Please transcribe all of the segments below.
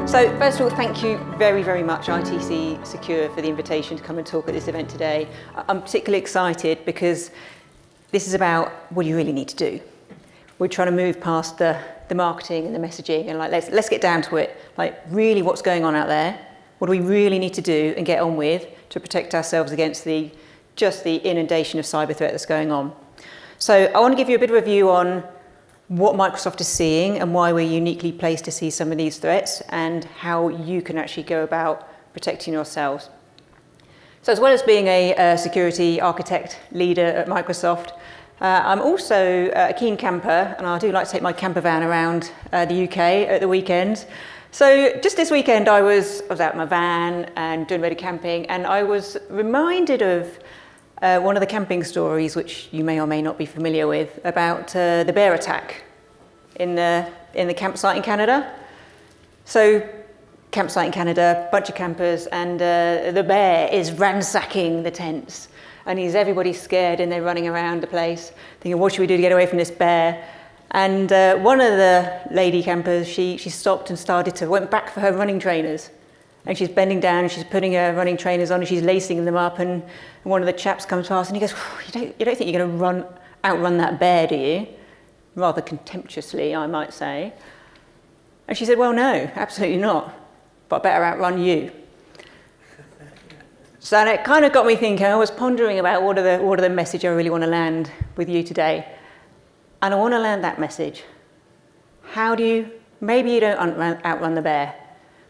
So first of all, thank you very, very much ITC Secure for the invitation to come and talk at this event today. I'm particularly excited because this is about what you really need to do. We're trying to move past the marketing and the messaging and let's get down to it. Really what's going on out there? What do we really need to do and get on with to protect ourselves against just the inundation of cyber threat that's going on? So I want to give you a bit of a view on what Microsoft is seeing and why we're uniquely placed to see some of these threats and how you can actually go about protecting yourselves. So as well as being a security architect leader at Microsoft, I'm also a keen camper, and I do like to take my camper van around the UK at the weekends. So just this weekend I was out in my van and doing a bit of camping, and I was reminded of one of the camping stories, which you may or may not be familiar with, about the bear attack in the campsite in Canada. So, campsite in Canada, bunch of campers, and the bear is ransacking the tents. And everybody's scared and they're running around the place, thinking, what should we do to get away from this bear? And one of the lady campers, she stopped and went back for her running trainers. And she's bending down and she's putting her running trainers on and she's lacing them up, and one of the chaps comes past and he goes, you don't think you're going to outrun that bear, do you? Rather contemptuously, I might say. And she said, well, no, absolutely not, but I better outrun you. So it kind of got me thinking. I was pondering about what are the message I really want to land with you today. And I want to land that message. Maybe you don't outrun the bear,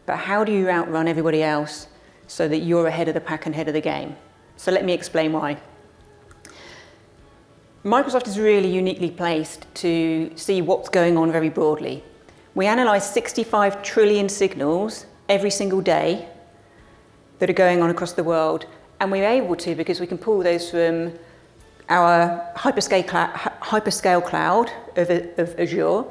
but how do you outrun everybody else so that you're ahead of the pack and ahead of the game? So let me explain why. Microsoft is really uniquely placed to see what's going on very broadly. We analyse 65 trillion signals every single day that are going on across the world, and we're able to because we can pull those from our hyperscale cloud of Azure.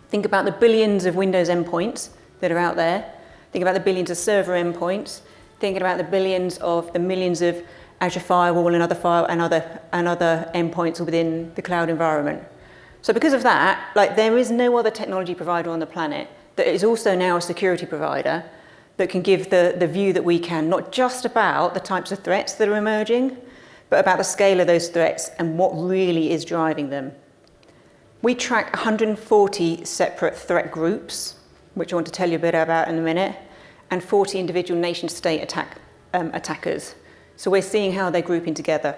Think about the billions of Windows endpoints that are out there. Think about the billions of server endpoints. Think about the millions of Azure Firewall and other endpoints within the cloud environment. So because of that, there is no other technology provider on the planet that is also now a security provider that can give the view that we can, not just about the types of threats that are emerging, but about the scale of those threats and what really is driving them. We track 140 separate threat groups, which I want to tell you a bit about in a minute, and 40 individual nation-state attackers. So we're seeing how they're grouping together.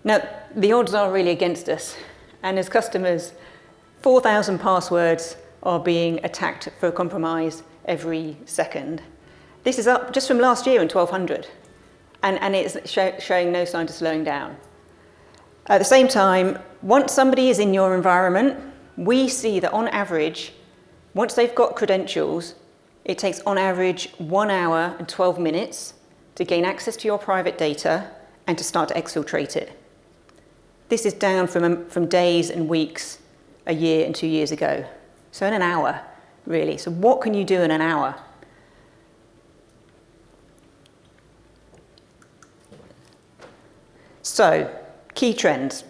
Now, the odds are really against us, and as customers, 4,000 passwords are being attacked for compromise every second. This is up just from last year in 1,200, and it's showing no sign of slowing down. At the same time, once somebody is in your environment, we see that on average, once they've got credentials, it takes on average 1 hour and 12 minutes to gain access to your private data and to start to exfiltrate it. This is down from days and weeks a year and 2 years ago. So in an hour, really. So what can you do in an hour? So, key trends.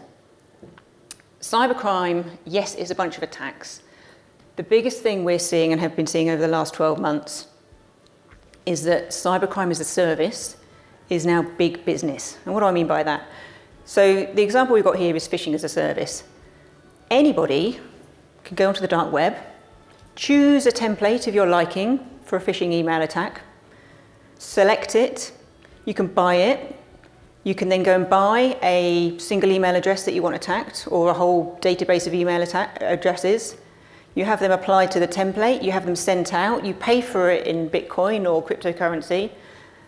Cybercrime, yes, is a bunch of attacks. The biggest thing we're seeing and have been seeing over the last 12 months is that cybercrime as a service is now big business. And what do I mean by that? So the example we've got here is phishing as a service. Anybody can go onto the dark web, choose a template of your liking for a phishing email attack, select it, you can buy it, you can then go and buy a single email address that you want attacked or a whole database of email addresses. You have them applied to the template, you have them sent out, you pay for it in Bitcoin or cryptocurrency,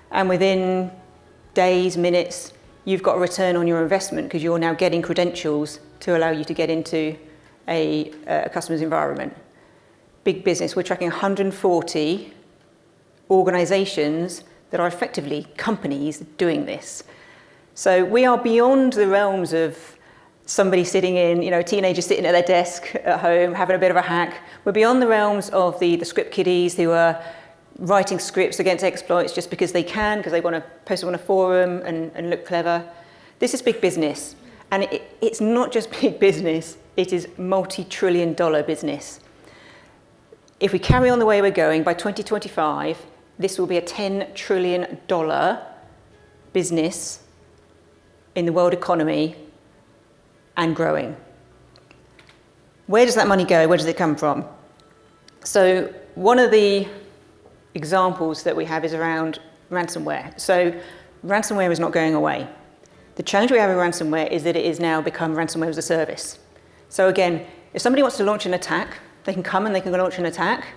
and within days, minutes, you've got a return on your investment because you're now getting credentials to allow you to get into a customer's environment. Big business. We're tracking 140 organizations that are effectively companies doing this. So we are beyond the realms of somebody sitting in, a teenager sitting at their desk at home, having a bit of a hack. We're beyond the realms of the script kiddies who are writing scripts against exploits just because they can, because they want to post them on a forum and look clever. This is big business. And it's not just big business, it is multi-trillion-dollar business. If we carry on the way we're going, by 2025, this will be a $10 trillion business in the world economy and growing. Where does that money go? Where does it come from? So one of the examples that we have is around ransomware. So ransomware is not going away. The challenge we have with ransomware is that it has now become ransomware as a service. So again, if somebody wants to launch an attack, they can come and they can launch an attack,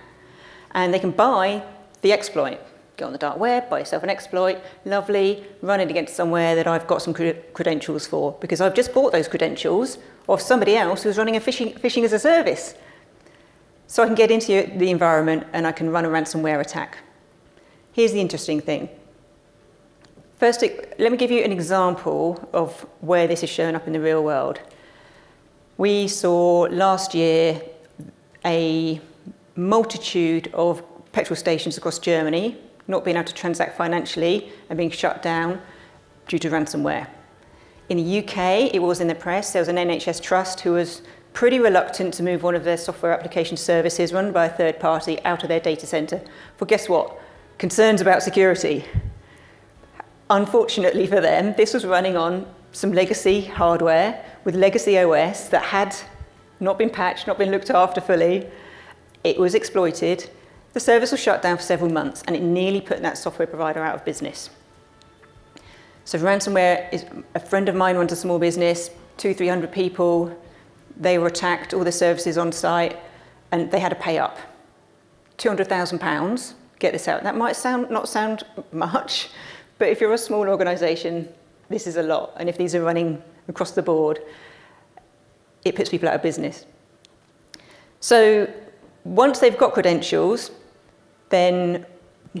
and they can buy the exploit. Go on the dark web, buy yourself an exploit, lovely, run it against somewhere that I've got some credentials for, because I've just bought those credentials of somebody else who's running a phishing as a service. So I can get into the environment and I can run a ransomware attack. Here's the interesting thing. First, let me give you an example of where this is showing up in the real world. We saw last year a multitude of petrol stations across Germany not being able to transact financially and being shut down due to ransomware. In the UK, it was in the press, there was an NHS trust who was pretty reluctant to move one of their software application services run by a third party out of their data center for, guess what? Concerns about security. Unfortunately for them, this was running on some legacy hardware with legacy OS that had not been patched, not been looked after fully. It was exploited. The service was shut down for several months, and it nearly put that software provider out of business. So ransomware is, a friend of mine runs a small business, 200-300 people. They were attacked, all the services on site, and they had to pay up £200,000. Get this out. That might not sound much, but if you're a small organisation, this is a lot. And if these are running across the board, it puts people out of business. So once they've got credentials, then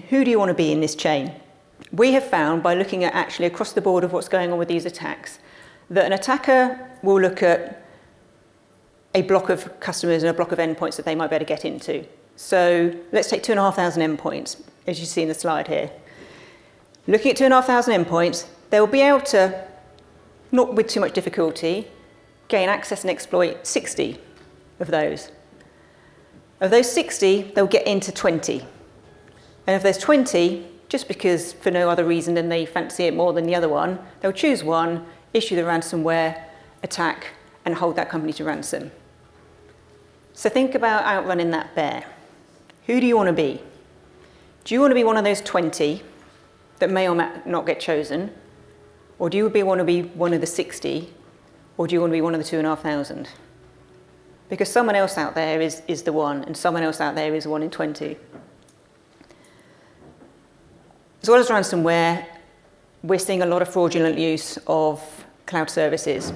who do you want to be in this chain? We have found, by looking at actually across the board of what's going on with these attacks, that an attacker will look at a block of customers and a block of endpoints that they might be able to get into. So let's take 2,500 endpoints, as you see in the slide here. Looking at 2,500 endpoints, they'll be able to, not with too much difficulty, gain access and exploit 60 of those. Of those 60, they'll get into 20. And if there's 20, just because for no other reason than they fancy it more than the other one, they'll choose one, issue the ransomware, attack, and hold that company to ransom. So think about outrunning that bear. Who do you want to be? Do you want to be one of those 20 that may or may not get chosen? Or do you want to be one of the 60? Or do you want to be one of the 2,500? Because someone else out there is the one, and someone else out there is 1 in 20. As well as ransomware, we're seeing a lot of fraudulent use of cloud services.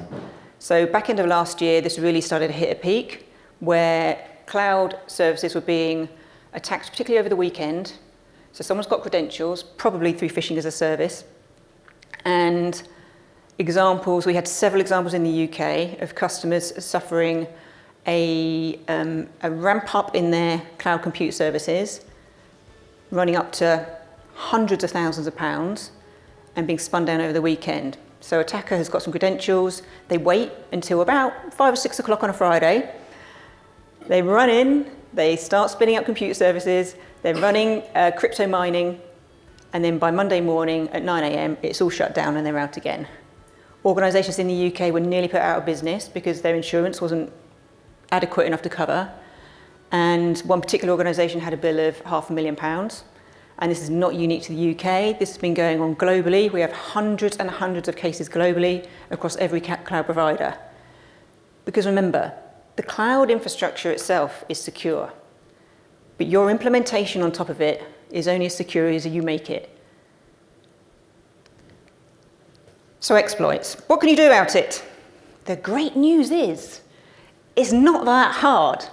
So back end of last year, this really started to hit a peak where cloud services were being attacked, particularly over the weekend. So someone's got credentials, probably through phishing as a service. And examples, we had several examples in the UK of customers suffering a ramp up in their cloud compute services, running up to hundreds of thousands of pounds and being spun down over the weekend. So attacker has got some credentials, they wait until about 5 or 6 o'clock on a Friday, they run in, they start spinning up compute services, they're running crypto mining, and then by Monday morning at 9 a.m, it's all shut down and they're out again. Organisations in the UK were nearly put out of business because their insurance wasn't adequate enough to cover. And one particular organisation had a bill of £500,000. And this is not unique to the UK. This has been going on globally. We have hundreds and hundreds of cases globally across every cloud provider. Because remember, the cloud infrastructure itself is secure, but your implementation on top of it is only as secure as you make it. So exploits. What can you do about it? The great news is, it's not that hard,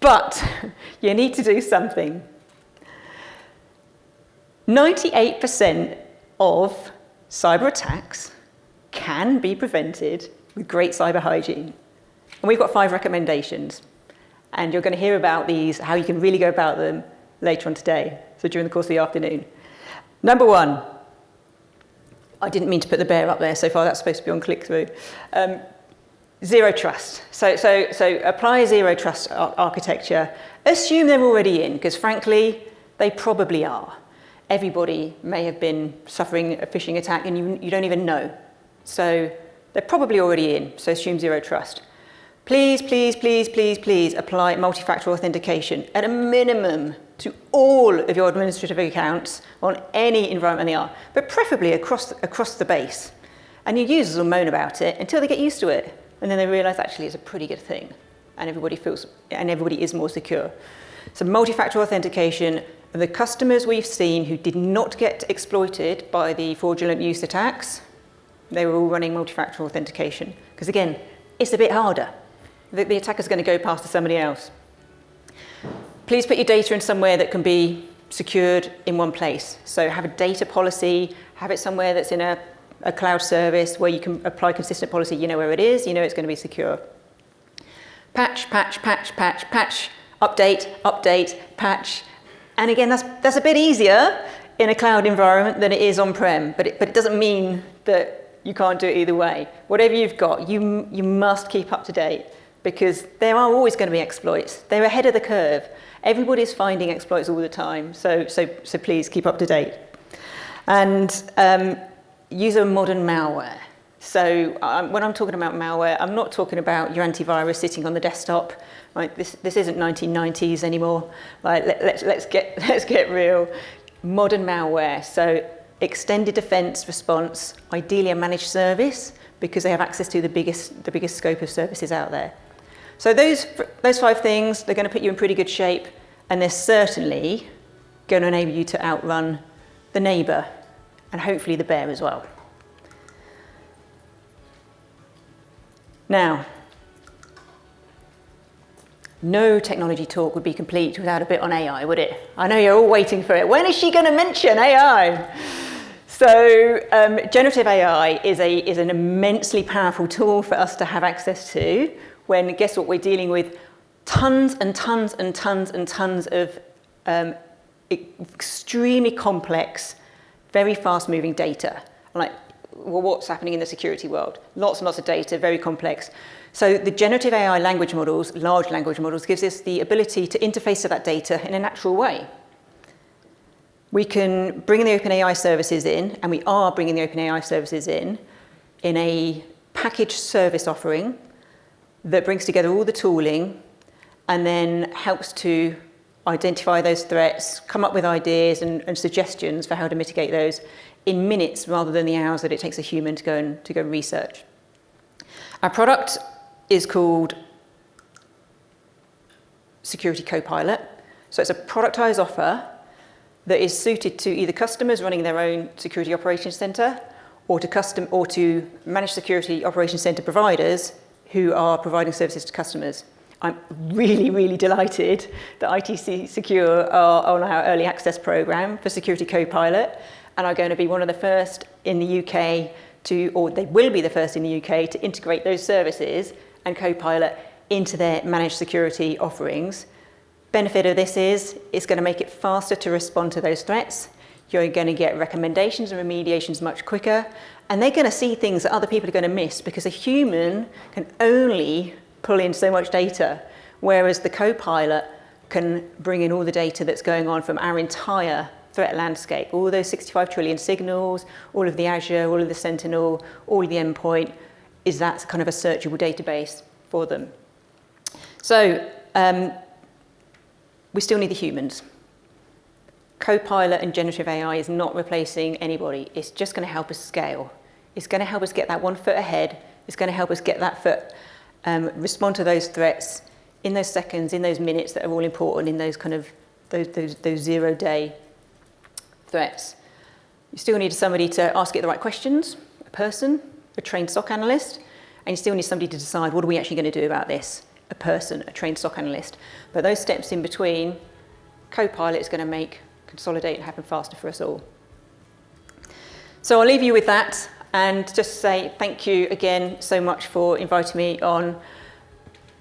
but you need to do something. 98% of cyber attacks can be prevented with great cyber hygiene. And we've got 5 recommendations. And you're going to hear about these, how you can really go about them later on today, so during the course of the afternoon. Number 1, I didn't mean to put the bear up there so far, that's supposed to be on click-through. Zero trust. So apply a zero trust architecture. Assume they're already in, because frankly, they probably are. Everybody may have been suffering a phishing attack and you don't even know. So they're probably already in, so assume zero trust. Please, please, please, please, please apply multi-factor authentication at a minimum to all of your administrative accounts on any environment they are, but preferably across the base. And your users will moan about it until they get used to it. And then they realize actually it's a pretty good thing. And everybody is more secure. So multi-factor authentication, the customers we've seen who did not get exploited by the fraudulent use attacks, they were all running multi-factor authentication. Because again, it's a bit harder. The attacker's going to go past to somebody else. Please put your data in somewhere that can be secured in one place. So have a data policy, have it somewhere that's in a cloud service where you can apply consistent policy. You know where it is, you know it's going to be secure. Patch, patch, patch, patch, patch, update, update, patch. And again, that's a bit easier in a cloud environment than it is on-prem, but it doesn't mean that you can't do it either way. Whatever you've got, you must keep up to date, because there are always going to be exploits. They're ahead of the curve. Everybody's finding exploits all the time, so please keep up to date. And use a modern malware. So when I'm talking about malware, I'm not talking about your antivirus sitting on the desktop. Right? This isn't 1990s anymore. Right? Let's get real. Modern malware. So extended defense response, ideally a managed service, because they have access to the biggest scope of services out there. So those 5 things, they're going to put you in pretty good shape, and they're certainly going to enable you to outrun the neighbour and hopefully the bear as well. Now, no technology talk would be complete without a bit on AI, would it? I know you're all waiting for it. When is she going to mention AI? So generative AI is an immensely powerful tool for us to have access to when, guess what, we're dealing with tons and tons and tons and tons of extremely complex, very fast-moving data. Like, well, what's happening in the security world? Lots and lots of data, very complex. So the generative AI language models, large language models, gives us the ability to interface to that data in a natural way. We can bring the OpenAI services in, and we are bringing the OpenAI services in a packaged service offering that brings together all the tooling and then helps to identify those threats, come up with ideas and suggestions for how to mitigate those in minutes rather than the hours that it takes a human to go and research. Our product is called Security Copilot. So it's a productized offer that is suited to either customers running their own security operations center or to managed security operations center providers who are providing services to customers. I'm really, really delighted that ITC Secure are on our early access program for Security Copilot and are going to be one of the first in the UK or they will be the first in the UK to integrate those services and Copilot into their managed security offerings. Benefit of this is it's going to make it faster to respond to those threats. You're going to get recommendations and remediations much quicker, and they're going to see things that other people are going to miss because a human can only pull in so much data, whereas the Copilot can bring in all the data that's going on from our entire threat landscape, all those 65 trillion signals, all of the Azure, all of the Sentinel, all of the endpoint, is that kind of a searchable database for them. So we still need the humans. Copilot and generative AI is not replacing anybody. It's just going to help us scale. It's going to help us get that 1 foot ahead. It's going to help us get that foot, respond to those threats in those seconds, in those minutes that are all important in those kind of those 0-day threats. You still need somebody to ask it the right questions, a person, a trained SOC analyst, and you still need somebody to decide what are we actually going to do about this, a person, a trained SOC analyst. But those steps in between, Copilot is going to consolidate and happen faster for us all. So I'll leave you with that and just say thank you again so much for inviting me on.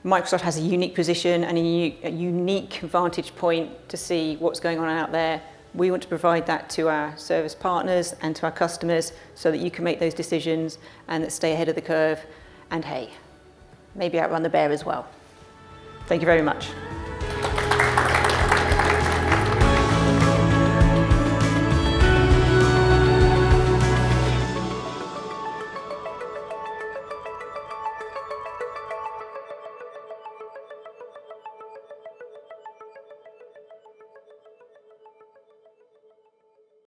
Microsoft has a unique position and a unique vantage point to see what's going on out there. We want to provide that to our service partners and to our customers so that you can make those decisions and that stay ahead of the curve. And hey, maybe outrun the bear as well. Thank you very much.